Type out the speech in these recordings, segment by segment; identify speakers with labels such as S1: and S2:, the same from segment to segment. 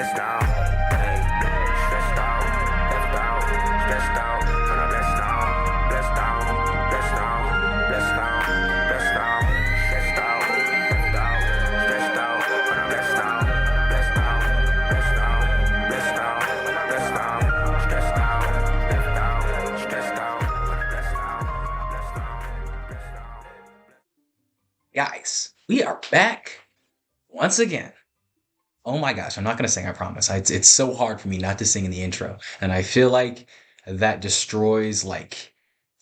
S1: stressed out, hey, stressed out, left out, stressed out, when I'm blessed out, blessed out, blessed out, blessed out, blessed out, stressed out, left out, stressed out, when I'm blessed out, blessed out, blessed out, blessed out, blessed out, stressed out, left out, stressed out, when I'm blessed out, blessed out, blessed out.
S2: Guys, we are back once again. Oh my gosh, I'm not gonna sing, I promise. It's so hard for me not to sing in the intro. And I feel like that destroys like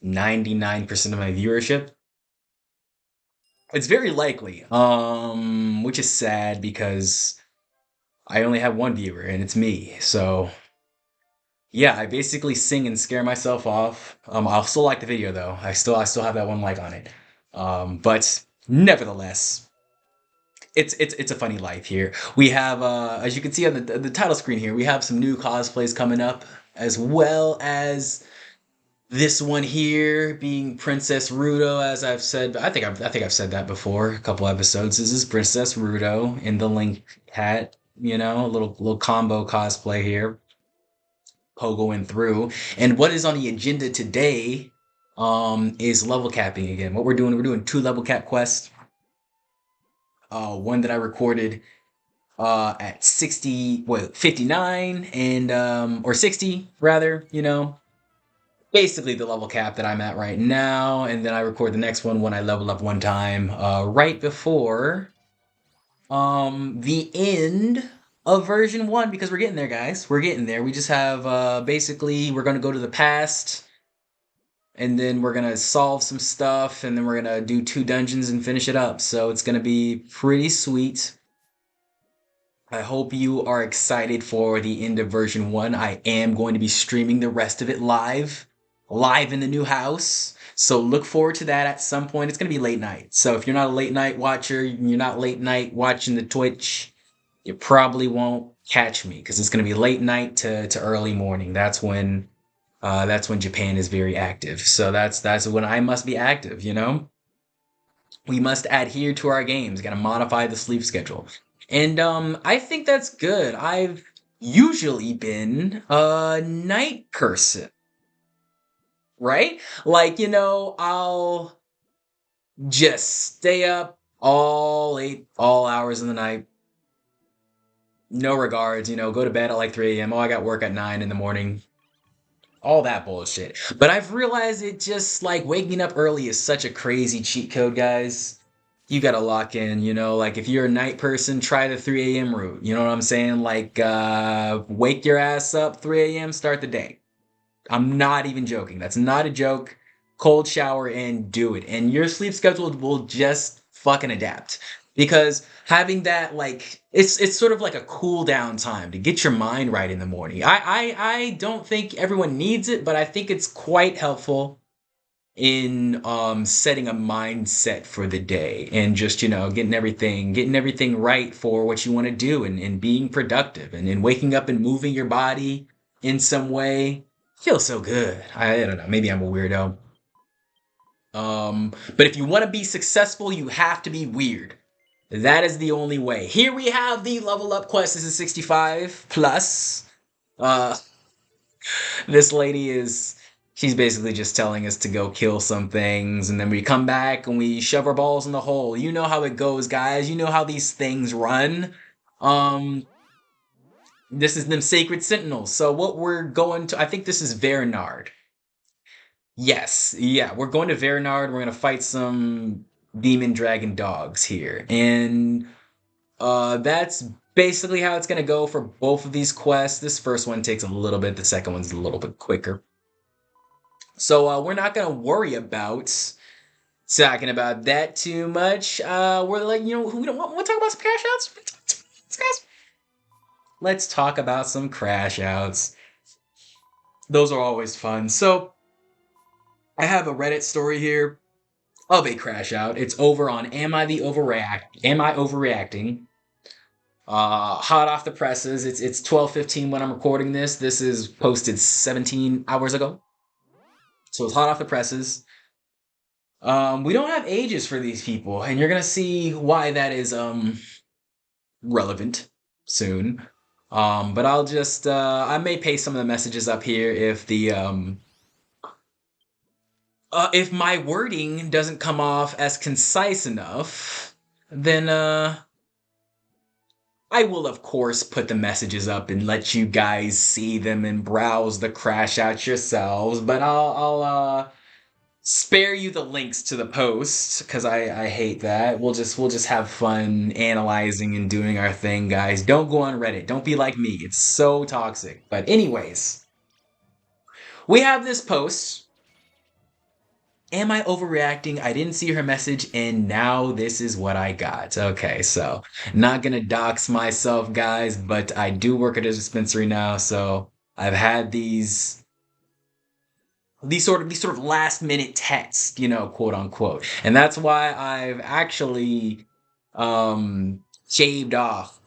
S2: 99% of my viewership. It's very likely, which is sad because I only have one viewer and it's me. So yeah, I basically sing and scare myself off. I'll still like the video though. I still have that one like on it. But nevertheless, it's a funny life here. We have as you can see on the title screen here, we have some new cosplays coming up, as well as this one here being Princess Rudo. As I've said, I think I've said that before a couple episodes. This is Princess Rudo in the Link hat. You know, a little combo cosplay here, pogoing through. And what is on the agenda today is level capping again. What we're doing two level cap quests. One that I recorded at 59 and or 60 rather, you know, basically the level cap that I'm at right now. And then I record the next one when I level up one time, right before the end of version 1, because we're getting there, guys. We're getting there. We just have basically we're going to go to the past, and then we're gonna solve some stuff, and then we're gonna do 2 dungeons and finish it up. So it's gonna be pretty sweet. I hope you are excited for the end of version 1. I am going to be streaming the rest of it live in the new house. So look forward to that at some point. It's going to be late night. So if you're not a late night watcher, you're not late night watching the Twitch, you probably won't catch me because it's going to be late night to early morning. That's when Japan is very active. So that's when I must be active, you know? We must adhere to our games, gotta modify the sleep schedule. And I think that's good. I've usually been a night person, right? Like, you know, I'll just stay up all hours of the night. No regards, you know, go to bed at like 3 a.m. Oh, I got work at 9 in the morning. All that bullshit. But I've realized it just like waking up early is such a crazy cheat code, guys. You gotta lock in, you know, like if you're a night person, try the 3 a.m. route. You know what I'm saying? Like, wake your ass up 3 a.m., start the day. I'm not even joking. That's not a joke. Cold shower and do it. And your sleep schedule will just fucking adapt. Because having that like it's sort of like a cool down time to get your mind right in the morning. I don't think everyone needs it, but I think it's quite helpful in setting a mindset for the day and just, you know, getting everything right for what you want to do, and being productive, and waking up and moving your body in some way feels so good. I don't know, maybe I'm a weirdo. But if you want to be successful, you have to be weird. That is the only way. Here we have the level up quest. This is 65 plus. Uh, this lady she's basically just telling us to go kill some things, and then we come back and we shove our balls in the hole. You know how it goes, guys. You know how these things run. Um, this is them Sacred Sentinels. So what we're going to, I think this is Vernard. Yes, yeah, we're going to Vernard. We're gonna fight some demon dragon dogs here, and that's basically how it's gonna go for both of these quests. This first one takes a little bit. The second one's a little bit quicker. So we're not gonna worry about talking about that too much. We're like, you know, we don't want to talk about some crash outs. Guys, let's talk about some crash outs. Those are always fun. So I have a Reddit story here of a crash out. It's over on Am I Overreacting? Hot off the presses. It's 12:15 when I'm recording this. This is posted 17 hours ago. So it's hot off the presses. We don't have ages for these people, and you're gonna see why that is relevant soon. But I'll just I may paste some of the messages up here if my wording doesn't come off as concise enough, then I will of course put the messages up and let you guys see them and browse the crash out yourselves. But I'll spare you the links to the post because I hate that. We'll just have fun analyzing and doing our thing, guys. Don't go on Reddit. Don't be like me. It's so toxic. But anyways, we have this post. Am I overreacting? I didn't see her message, and now this is what I got. Okay, so not gonna dox myself, guys, but I do work at a dispensary now, so I've had these sort of last minute texts, quote unquote. And that's why I've actually shaved off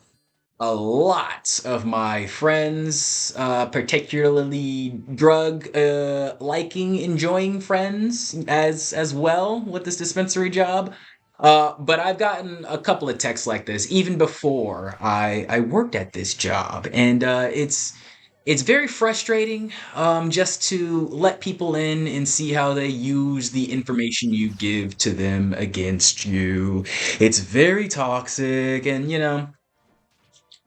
S2: a lot of my friends, particularly drug liking, enjoying friends as well with this dispensary job. But I've gotten a couple of texts like this even before I worked at this job, and it's very frustrating just to let people in and see how they use the information you give to them against you. It's very toxic, and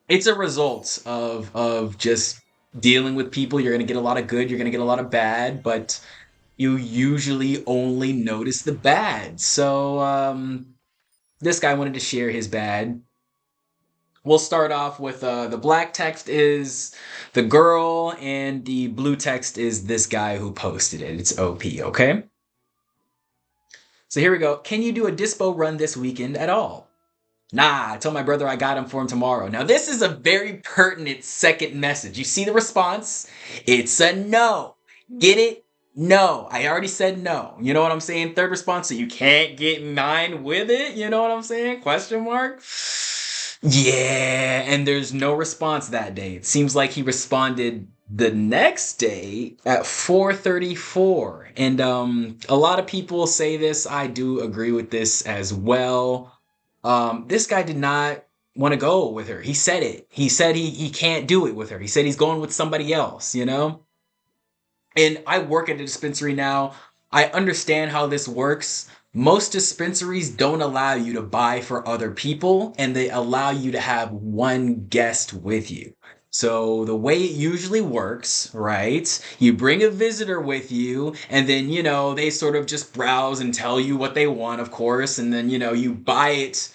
S2: it's a result of just dealing with people. You're gonna get a lot of good, you're gonna get a lot of bad, but you usually only notice the bad. So this guy wanted to share his bad. We'll start off with the black text is the girl, and the blue text is this guy who posted it. It's OP, okay? So here we go. Can you do a dispo run this weekend at all? Nah, I told my brother I got him for him tomorrow. Now, this is a very pertinent second message. You see the response? It's a no. Get it? No. I already said no. You know what I'm saying? Third response, so you can't get mine with it? You know what I'm saying? Question mark? Yeah, and there's no response that day. It seems like he responded the next day at 4:34. And a lot of people say this. I do agree with this as well. This guy did not want to go with her. He said it. He said he can't do it with her. He said he's going with somebody else. And I work at a dispensary now. I understand how this works. Most dispensaries don't allow you to buy for other people, and they allow you to have one guest with you. So the way it usually works, right? You bring a visitor with you, and then, they sort of just browse and tell you what they want, of course, and then, you buy it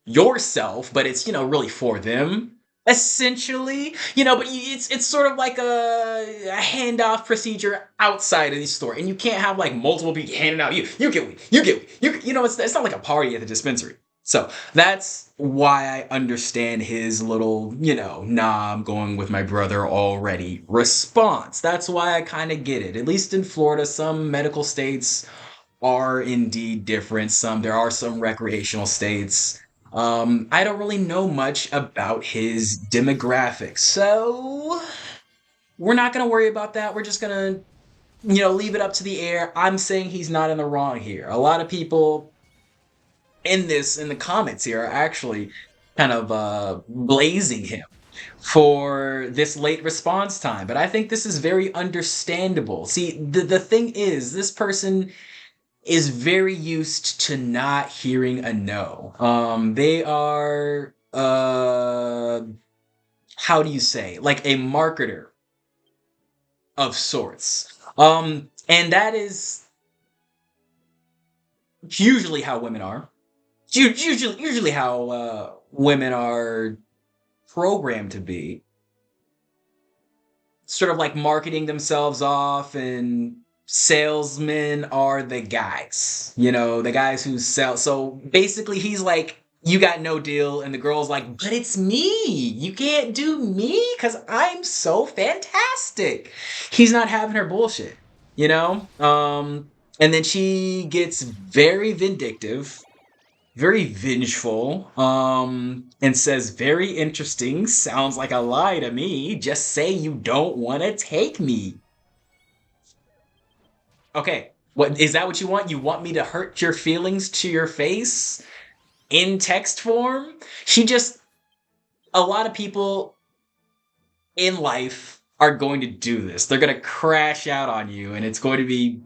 S2: yourself, but it's, really for them. Essentially, but it's sort of like a handoff procedure outside of the store, and you can't have like multiple people handing out. You get weed, you get weed, it's not like a party at the dispensary. So that's why I understand his little, nah, I'm going with my brother already response. That's why I kind of get it. At least in Florida, some medical states are indeed different. There are some recreational states. I don't really know much about his demographics, so we're not gonna worry about that. We're just gonna, leave it up to the air. I'm saying he's not in the wrong here. A lot of people in the comments here are actually kind of blazing him for this late response time, but I think this is very understandable. See, the thing is, this person is very used to not hearing a no. They are, how do you say, like a marketer of sorts. And that is usually how women are. Usually how women are programmed to be. Sort of like marketing themselves off, and salesmen are the guys, the guys who sell. So basically he's like, you got no deal, and the girl's like, but it's me, you can't do me because I'm so fantastic. He's not having her bullshit. And then she gets very vindictive, very vengeful, and says, very interesting, sounds like a lie to me, just say you don't want to take me. Okay, what is that? What you want? You want me to hurt your feelings to your face in text form? A lot of people in life are going to do this. They're going to crash out on you, and it's going to be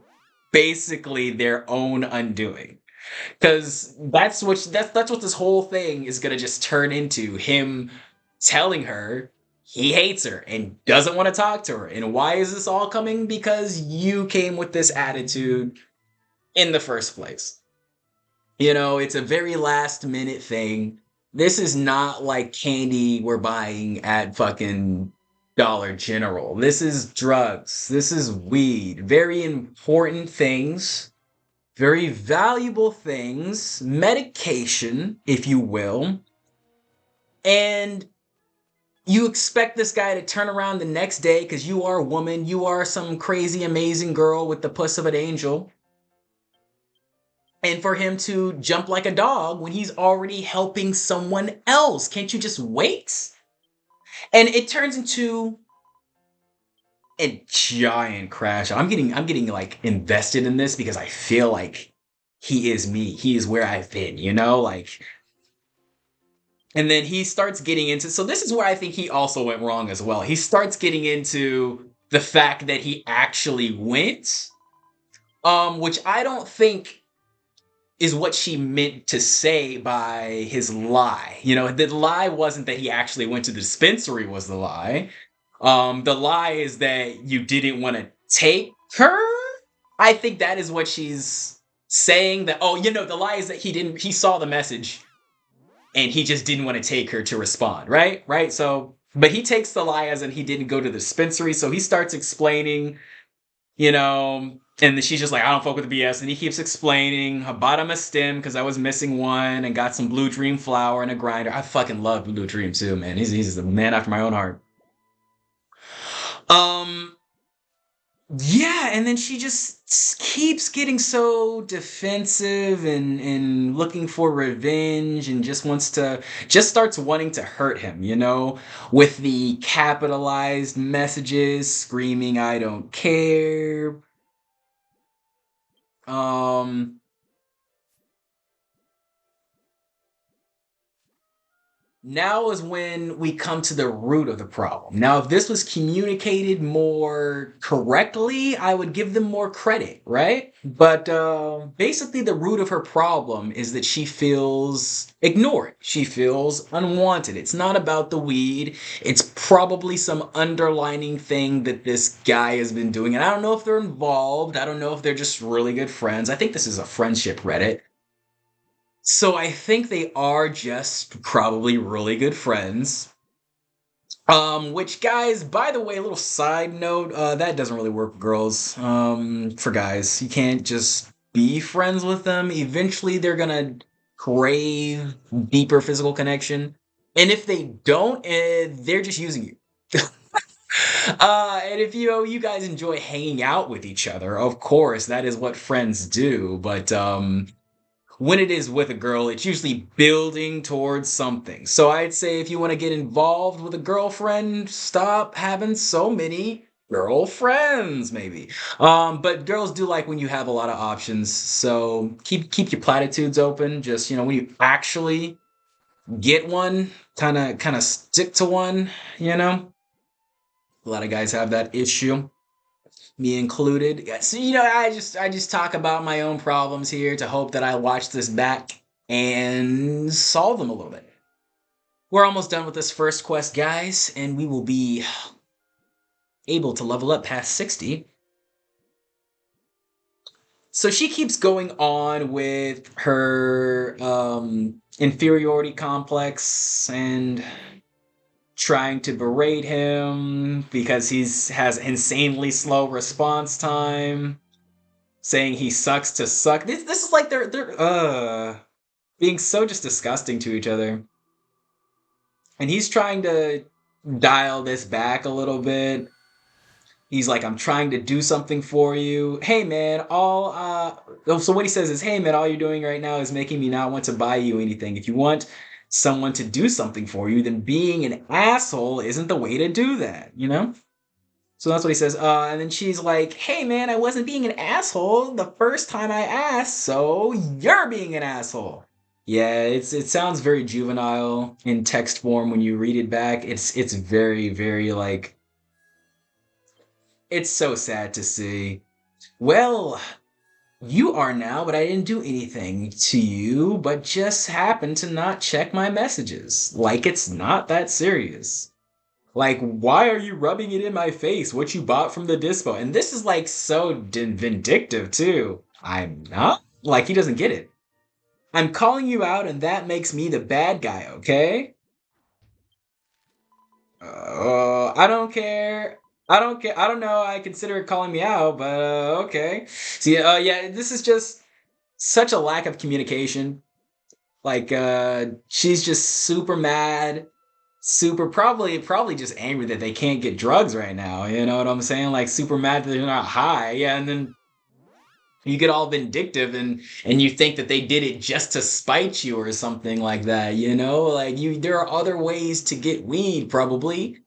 S2: basically their own undoing. Because that's what this whole thing is gonna just turn into. Him telling her he hates her and doesn't want to talk to her. And why is this all coming? Because you came with this attitude in the first place. It's a very last minute thing. This is not like candy we're buying at fucking Dollar General. This is drugs. This is weed. Very important things, very valuable things, medication, if you will. And you expect this guy to turn around the next day because you are a woman, you are some crazy, amazing girl with the puss of an angel, and for him to jump like a dog when he's already helping someone else. Can't you just wait? And it turns into a giant crash. I'm getting like invested in this because I feel like he is me. He is where I've been, like. And then he starts getting into, so this is where I think he also went wrong as well. He starts getting into the fact that he actually went, which I don't think is what she meant to say by his lie. The lie wasn't that he actually went to the dispensary was the lie. The lie is that you didn't want to take her. I think that is what she's saying, that, the lie is that he saw the message and he just didn't want to take her to respond, right? Right? So, but he takes the lie as in he didn't go to the dispensary, so he starts explaining, and she's just like, I don't fuck with the BS. And he keeps explaining, I bought him a stem because I was missing one and got some Blue Dream flour and a grinder. I fucking love Blue Dream too, man. He's a man after my own heart. Yeah, and then she just keeps getting so defensive and looking for revenge and just starts wanting to hurt him, with the capitalized messages screaming, I don't care. Now is when we come to the root of the problem. Now, if this was communicated more correctly, I would give them more credit, right? But basically, the root of her problem is that she feels ignored. She feels unwanted. It's not about the weed. It's probably some underlining thing that this guy has been doing. And I don't know if they're involved. I don't know if they're just really good friends. I think this is a friendship Reddit. So I think they are just probably really good friends. Which guys, by the way, a little side note, that doesn't really work with girls. For guys, you can't just be friends with them. Eventually, they're gonna crave deeper physical connection, and if they don't, they're just using you. And if you guys enjoy hanging out with each other, of course, that is what friends do. But when it is with a girl, it's usually building towards something. So I'd say if you want to get involved with a girlfriend, stop having so many girlfriends, maybe. But girls do like when you have a lot of options. So keep your platitudes open. Just, when you actually get one, kind of stick to one, A lot of guys have that issue, me included. So, I just talk about my own problems here to hope that I watch this back and solve them a little bit. We're almost done with this first quest, guys, and we will be able to level up past 60. So she keeps going on with her inferiority complex and trying to berate him because has insanely slow response time, saying he sucks to suck. This is like they're being so just disgusting to each other. And he's trying to dial this back a little bit. He's like, I'm trying to do something for you. Hey man, so what he says is, hey man, all you're doing right now is making me not want to buy you anything. If you want someone to do something for you, then being an asshole isn't the way to do that, So that's what he says. And then she's like, hey man, I wasn't being an asshole the first time I asked, so you're being an asshole. Yeah, it sounds very juvenile in text form when you read it back. It's very, very like it's so sad to see. Well, you are now, but I didn't do anything to you, but just happened to not check my messages. Like it's not that serious. Like, why are you rubbing it in my face? What you bought from the dispo? And this is like so vindictive too. I'm not. Like, he doesn't get it. I'm calling you out, and that makes me the bad guy, okay? I don't care. I don't care. I don't know. I consider it calling me out, but okay. See, yeah, this is just such a lack of communication. Like, she's just super mad, super probably just angry that they can't get drugs right now. You know what I'm saying? Like, super mad that they're not high. Yeah, and then you get all vindictive and you think that they did it just to spite you or something like that. You know, like you there are other ways to get weed probably.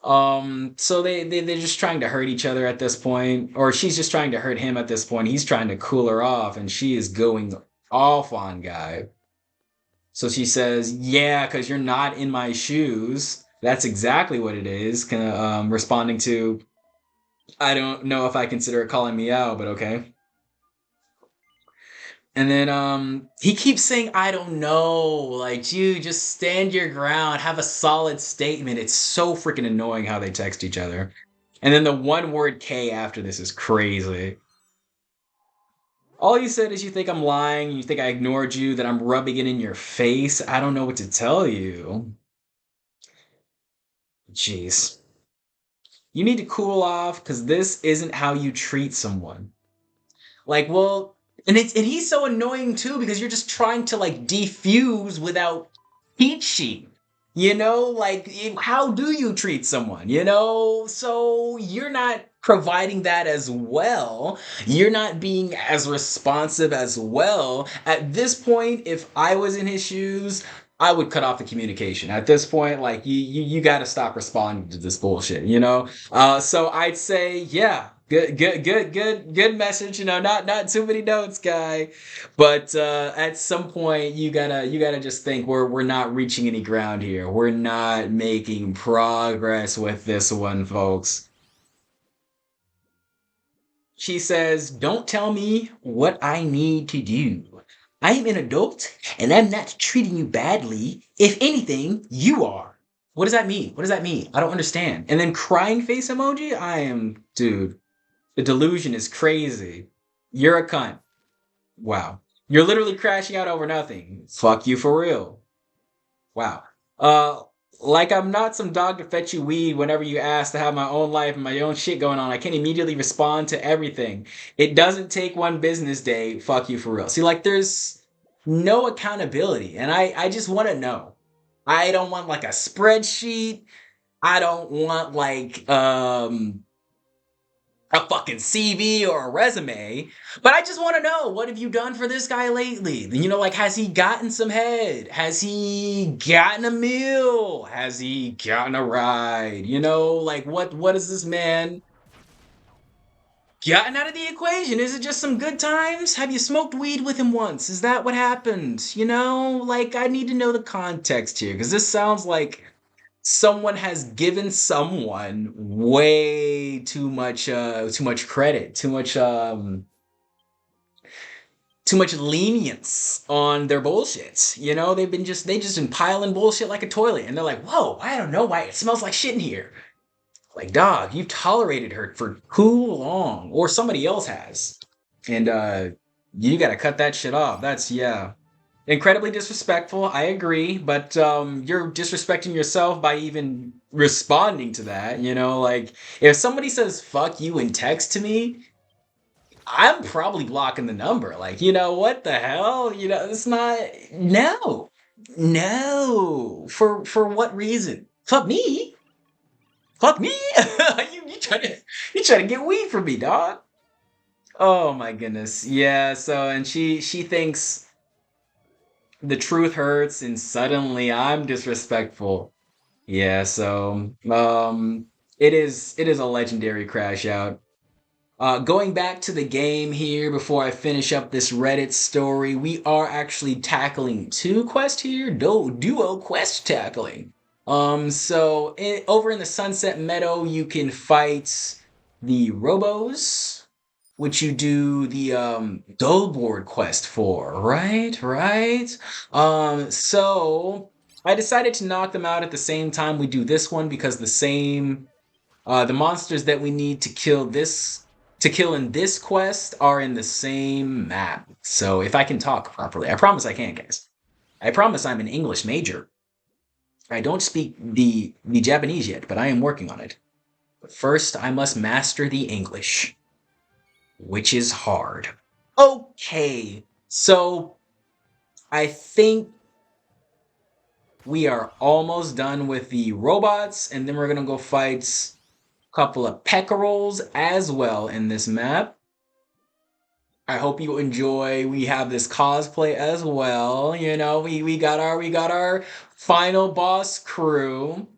S2: So they're just trying to hurt each other at this point, or she's just trying to hurt him at this point. He's trying to cool her off, and she is going off on guy. So she says, "Yeah, because you're not in my shoes." That's exactly what it is. Kind of responding to, I don't know if I consider it calling me out, but okay. And then he keeps saying, I don't know. Like, you just stand your ground, have a solid statement. It's so freaking annoying how they text each other. And then the one word K after this is crazy. All you said is you think I'm lying, you think I ignored you, that I'm rubbing it in your face. I don't know what to tell you. Jeez. You need to cool off because this isn't how you treat someone. Like, well, and he's so annoying too because you're just trying to like defuse without teaching. You know, like how do you treat someone? You know, so you're not providing that as well. You're not being as responsive as well. At this point, if I was in his shoes, I would cut off the communication. At this point, like you got to stop responding to this bullshit. You know, so I'd say, yeah, good message. You know, not too many notes, guy. But at some point, you gotta just think we're not reaching any ground here. We're not making progress with this one, folks. She says, "Don't tell me what I need to do. I am an adult, and I'm not treating you badly. If anything, you are." What does that mean? What does that mean? I don't understand. And then crying face emoji? I am, dude. The delusion is crazy. You're a cunt. Wow. You're literally crashing out over nothing. Fuck you for real. Wow. Uh, like I'm not some dog to fetch you weed whenever you ask to have my own life and my own shit going on. I can immediately respond to everything. It doesn't take one business day. Fuck you for real. See, like there's no accountability, and I just want to know. I don't want like a spreadsheet. I don't want like a fucking CV or a resume, but I just want to know what have you done for this guy lately? You know, like has he gotten some head? Has he gotten a meal? Has he gotten a ride? You know, like what is this man gotten out of the equation? Is it just some good times? Have you smoked weed with him once? Is that what happened? You know, like I need to know the context here because this sounds like someone has given someone way too much credit, too much lenience on their bullshit. You know, they just been piling bullshit like a toilet and they're like, "Whoa, I don't know why it smells like shit in here." Like, dog, you've tolerated her for too long or somebody else has. And you got to cut that shit off. That's yeah. Incredibly disrespectful, I agree, but you're disrespecting yourself by even responding to that. You know, like if somebody says "fuck you" in text to me, I'm probably blocking the number. Like, you know what the hell? You know, it's not. No, no. For what reason? Fuck me. Fuck me. You trying to get weed from me, dog? Oh my goodness. Yeah. So and she thinks the truth hurts and suddenly I'm disrespectful. Yeah, so it is a legendary crash out. Going back to the game here before I finish up this Reddit story, we are actually tackling two quests here, duo quest tackling. Over in the Sunset Meadow, you can fight the Robos, which you do the Dullboard quest for, right? Right. So I decided to knock them out at the same time we do this one because the monsters that we need to kill in this quest are in the same map. So if I can talk properly, I promise I can, guys. I promise I'm an English major. I don't speak the Japanese yet, but I am working on it. But first, I must master the English, which is hard. Okay, so I think we are almost done with the robots, and then we're gonna go fight a couple of peckerals as well in this map. I hope you enjoy. We have this cosplay as well. You know, we got our final boss crew.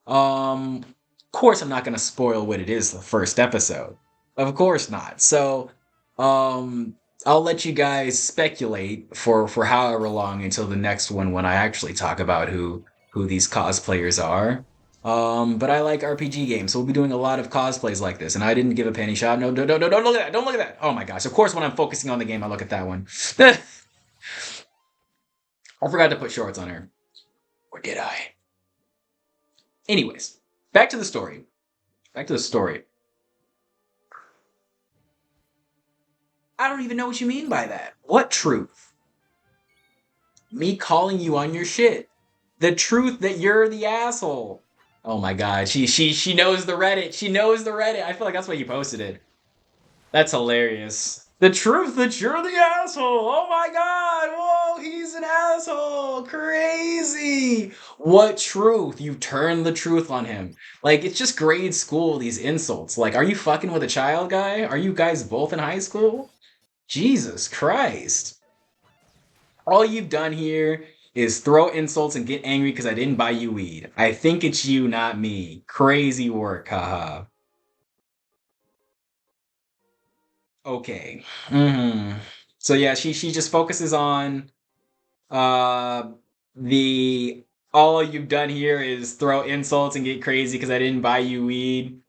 S2: Of course I'm not gonna spoil what it is the first episode. Of course not. So I'll let you guys speculate for however long until the next one when I actually talk about who these cosplayers are. But I like RPG games, so we'll be doing a lot of cosplays like this. And I didn't give a penny shot. No, don't look at that. Don't look at that. Oh my gosh. Of course, when I'm focusing on the game, I look at that one. I forgot to put shorts on her. Or did I? Anyways, back to the story. Back to the story. I don't even know what you mean by that. What truth? Me calling you on your shit. The truth that you're the asshole. Oh my god, she knows the Reddit. She knows the Reddit. I feel like that's why you posted it. That's hilarious. The truth that you're the asshole. Oh my god. Whoa, he's an asshole. Crazy. What truth? You turned the truth on him. Like, it's just grade school, these insults. Like, are you fucking with a child, guy? Are you guys both in high school? Jesus Christ. All you've done here is throw insults and get angry because I didn't buy you weed. I think it's you, not me. Crazy work, haha. Okay. So yeah, she just focuses on uh the all you've done here is throw insults and get crazy because I didn't buy you weed.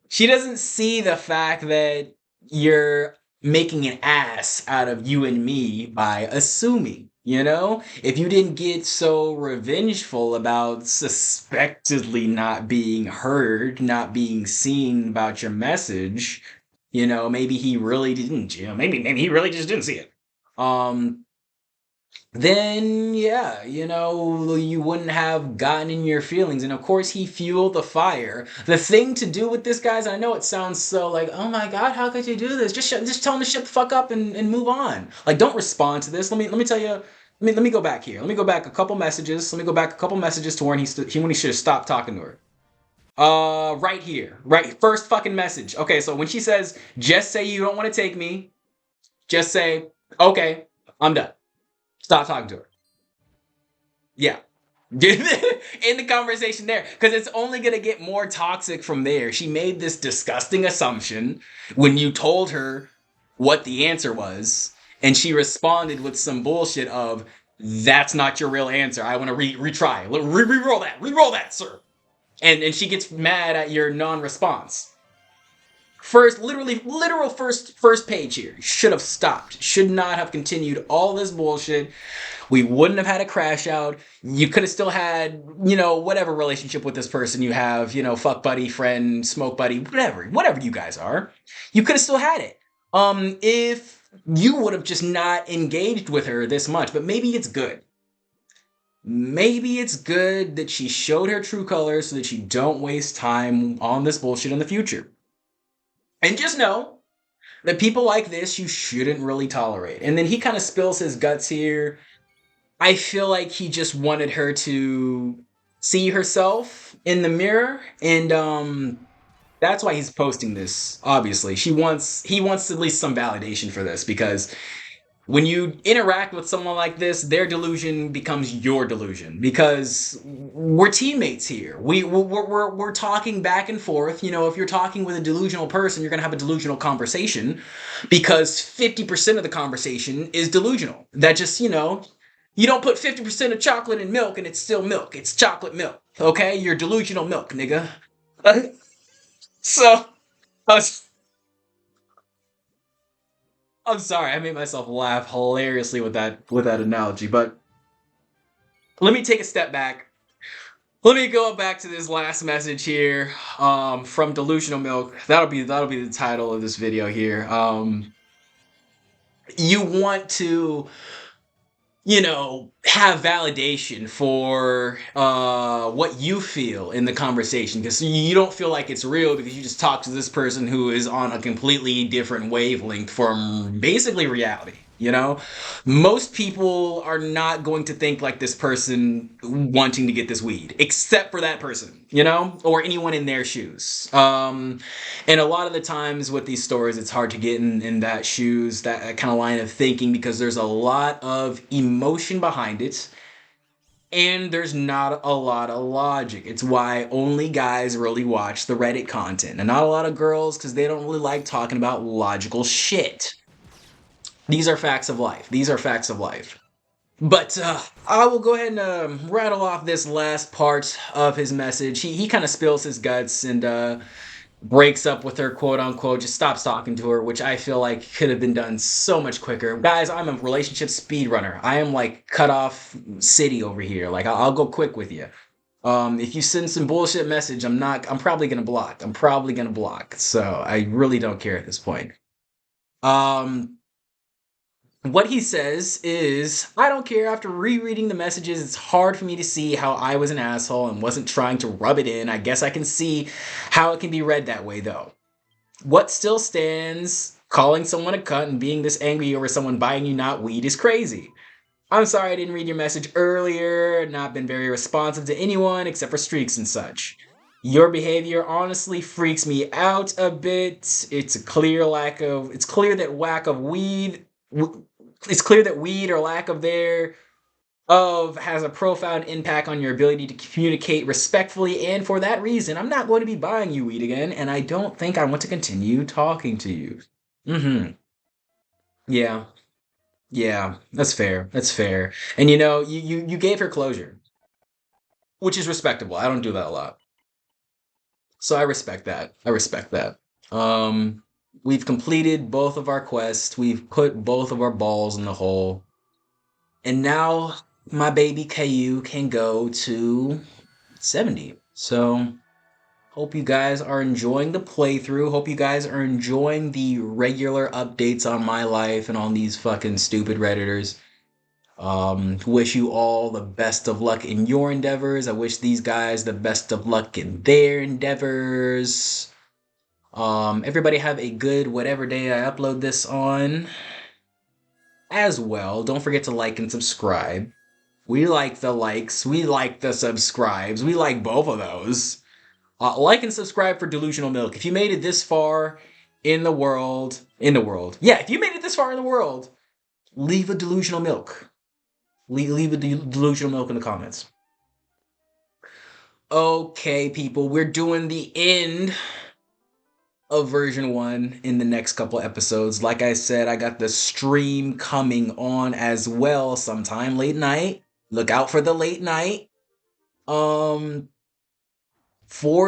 S2: She doesn't see the fact that you're making an ass out of you and me by assuming, you know? If you didn't get so revengeful about suspectedly not being heard, not being seen about your message, you know, maybe he really didn't, you know, maybe he really just didn't see it. Um then yeah, you know, you wouldn't have gotten in your feelings. And of course, he fueled the fire. The thing to do with this, guys, I know it sounds so like, oh my god, how could you do this? Just tell him to shut the fuck up and move on. Like, don't respond to this. Let me tell you. Let me go back here. Let me go back a couple messages. Let me go back a couple messages to when when he should have stopped talking to her. Right here, right first fucking message. Okay, so when she says, "Just say you don't want to take me," just say, "Okay, I'm done." Stop talking to her. Yeah. In the conversation there, because it's only going to get more toxic from there. She made this disgusting assumption when you told her what the answer was, and she responded with some bullshit of, that's not your real answer. I want to retry. Re-roll that, sir. And she gets mad at your non-response. First, literal first page here. Should have stopped. Should not have continued all this bullshit. We wouldn't have had a crash out. You could have still had, you know, whatever relationship with this person you have, you know, fuck buddy, friend, smoke buddy, whatever you guys are. You could have still had it. If you would have just not engaged with her this much, but maybe it's good. Maybe it's good that she showed her true colors so that you don't waste time on this bullshit in the future. And just know that people like this you shouldn't really tolerate. And then he kind of spills his guts here. I feel like he just wanted her to see herself in the mirror, and that's why he's posting this. Obviously, he wants at least some validation for this because When you interact with someone like this, their delusion becomes your delusion because we're teammates here. We're talking back and forth. You know, if you're talking with a delusional person, you're going to have a delusional conversation because 50% of the conversation is delusional. That just, you don't put 50% of chocolate in milk and it's still milk. It's chocolate milk. Okay? You're delusional milk, nigga. So, I was I'm sorry, I made myself laugh hilariously with that analogy, but let me take a step back. Let me go back to this last message here from Delusional Milk. That'll be the title of this video here. You want to have validation for what you feel in the conversation because you don't feel like it's real because you just talked to this person who is on a completely different wavelength from basically reality. Most people are not going to think like this person wanting to get this weed, except for that person, or anyone in their shoes. And a lot of the times with these stories, it's hard to get in that shoes, that kind of line of thinking, because there's a lot of emotion behind it. And there's not a lot of logic. It's why only guys really watch the Reddit content and not a lot of girls because they don't really like talking about logical shit. These are facts of life. These are facts of life. But I will go ahead and rattle off this last part of his message. He kind of spills his guts and breaks up with her, quote unquote, just stops talking to her, which I feel like could have been done so much quicker. Guys, I'm a relationship speedrunner. I am like cut off city over here. Like I'll go quick with you. If you send some bullshit message, I'm probably gonna block. I'm probably gonna block. So I really don't care at this point. What he says is, I don't care. After rereading the messages, it's hard for me to see how I was an asshole and wasn't trying to rub it in. I guess I can see how it can be read that way, though. What still stands, calling someone a cunt and being this angry over someone buying you not weed is crazy. I'm sorry I didn't read your message earlier, not been very responsive to anyone except for streaks and such. Your behavior honestly freaks me out a bit. It's clear that lack of weed it's clear that weed or lack of has a profound impact on your ability to communicate respectfully, and for that reason, I'm not going to be buying you weed again, and I don't think I want to continue talking to you. Mm-hmm. Yeah. Yeah. That's fair. That's fair. And you gave her closure, which is respectable. I don't do that a lot. So I respect that. I respect that. We've completed both of our quests. We've put both of our balls in the hole. And now my baby KU can go to 70. So hope you guys are enjoying the playthrough. Hope you guys are enjoying the regular updates on my life and on these fucking stupid Redditors. Wish you all the best of luck in your endeavors. I wish these guys the best of luck in their endeavors. Everybody have a good whatever day I upload this on. As well, don't forget to like and subscribe. We like the likes. We like the subscribes. We like both of those. Like and subscribe for Delusional Milk. If you made it this far in the world, yeah, if you made it this far in the world, leave a Delusional Milk. Leave a Delusional Milk in the comments. Okay, people, we're doing the end of version 1 in the next couple episodes. Like I said, I got the stream coming on as well sometime late night. Look out for the late night. For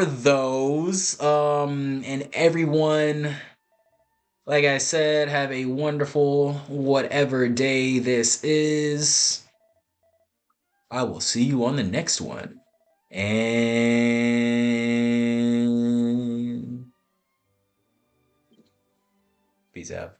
S2: those, and everyone, like I said, have a wonderful whatever day this is. I will see you on the next one. And peace out.